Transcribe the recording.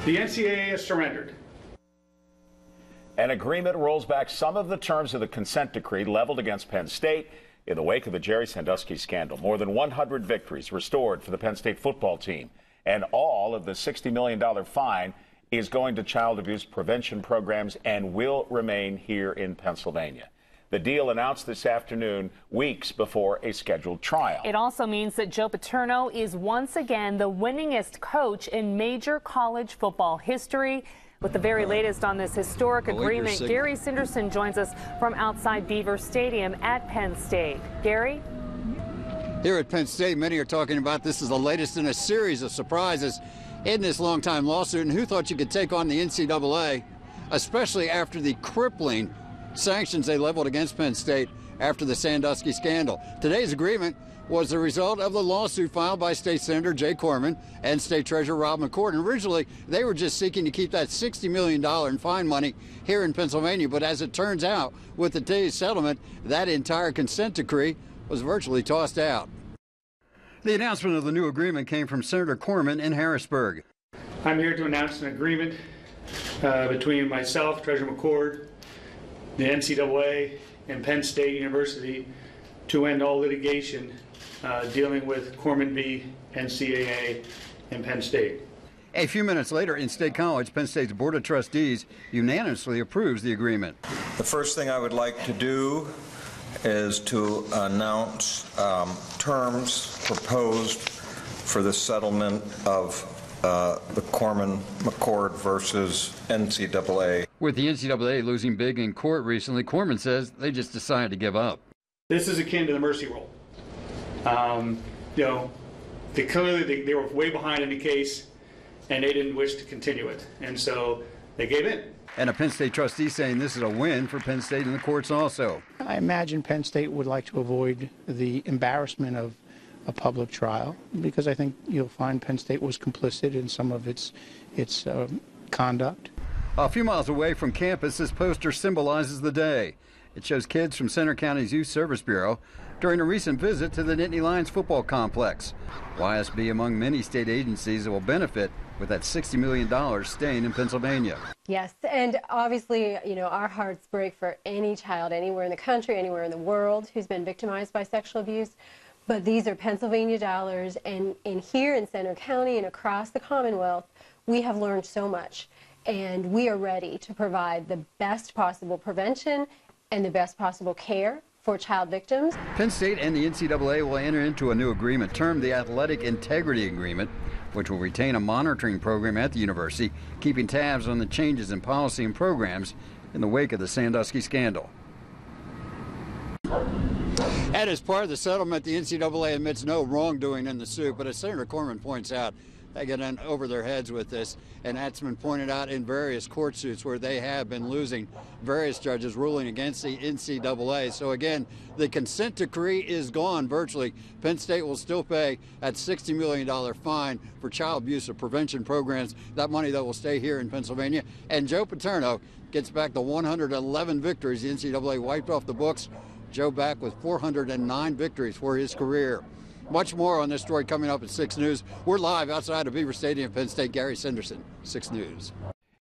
The NCAA has surrendered. An agreement rolls back some of the terms of the consent decree leveled against Penn State in the wake of the Jerry Sandusky scandal. More than 100 victories restored for the Penn State football team. And all of the $60 million fine is going to child abuse prevention programs and will remain here in Pennsylvania. The deal announced this afternoon, weeks before a scheduled trial. It also means that Joe Paterno is once again the winningest coach in major college football history. With the very latest on this historic agreement, Jerry Sandusky joins us from outside Beaver Stadium at Penn State. Gary? Here at Penn State, many are talking about this is the latest in a series of surprises in this long-time lawsuit. And who thought you could take on the NCAA, especially after the crippling sanctions they leveled against Penn State after the Sandusky scandal? Today's agreement was the result of the lawsuit filed by State Senator Jay Corman and State Treasurer Rob McCord. And originally, they were just seeking to keep that $60 million in fine money here in Pennsylvania. But as it turns out, with today's settlement, that entire consent decree was virtually tossed out. The announcement of the new agreement came from Senator Corman in Harrisburg. I'm here to announce an agreement between myself, Treasurer McCord, the NCAA, and Penn State University to end all litigation dealing with Corman v. NCAA and Penn State. A few minutes later in State College, Penn State's Board of Trustees unanimously approves the agreement. The first thing I would like to do is to announce terms proposed for the settlement of the Corman-McCord versus NCAA. With the NCAA losing big in court recently, Corman says they just decided to give up. This is akin to the mercy rule. You know, they were way behind in the case, and they didn't wish to continue it, and so they gave in. And a Penn State trustee saying this is a win for Penn State in the courts also. I imagine Penn State would like to avoid the embarrassment of a public trial, because I think you'll find Penn State was complicit in some of its conduct. A few miles away from campus, this poster symbolizes the day. It shows kids from Center County's Youth Service Bureau during a recent visit to the Nittany Lions football complex. YSB among many state agencies that will benefit with that $60 million staying in Pennsylvania. Yes, and obviously, you know, our hearts break for any child anywhere in the country, anywhere in the world who's been victimized by sexual abuse. But these are Pennsylvania dollars, and here in Center County and across the Commonwealth, we have learned so much, and we are ready to provide the best possible prevention and the best possible care for child victims. Penn State and the NCAA will enter into a new agreement termed the Athletic Integrity Agreement, which will retain a monitoring program at the university, keeping tabs on the changes in policy and programs in the wake of the Sandusky scandal. And as part of the settlement, the NCAA admits no wrongdoing in the suit, but as Senator Corman points out, they get in over their heads with this, and that's been pointed out in various court suits where they have been losing, various judges ruling against the NCAA. So again, the consent decree is gone virtually. Penn State will still pay that $60 million fine for child abuse prevention programs. That money, though, will stay here in Pennsylvania. And Joe Paterno gets back the 111 victories the NCAA wiped off the books. Joe back with 409 victories for his career. Much more on this story coming up at 6 News. We're live outside of Beaver Stadium, Penn State. Gary Sinderson, 6 News.